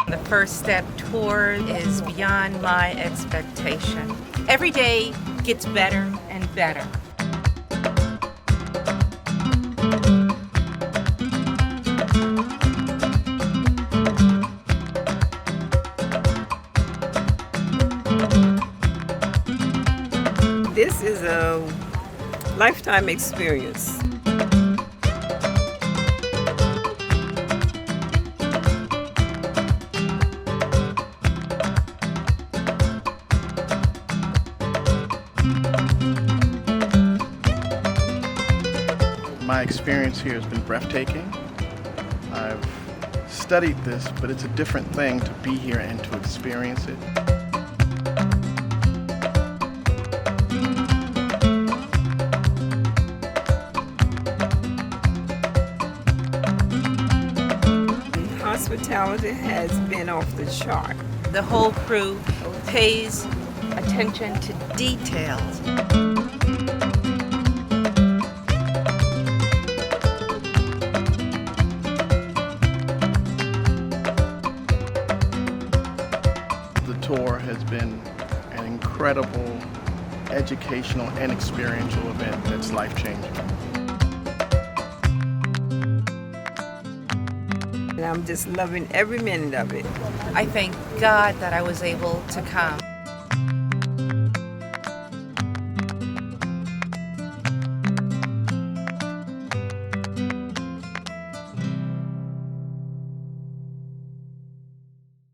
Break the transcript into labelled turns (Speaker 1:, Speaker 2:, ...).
Speaker 1: The First Step tour is beyond my expectation. Every day gets better and better.
Speaker 2: This is a lifetime experience.
Speaker 3: My experience here has been breathtaking. I've studied this, but it's a different thing to be here and to experience it.
Speaker 2: Hospitality has been off the chart.
Speaker 1: The whole crew pays attention to details.
Speaker 3: The tour has been an incredible educational and experiential event that's life-changing.
Speaker 2: And I'm just loving every minute of it.
Speaker 1: I thank God that I was able to come.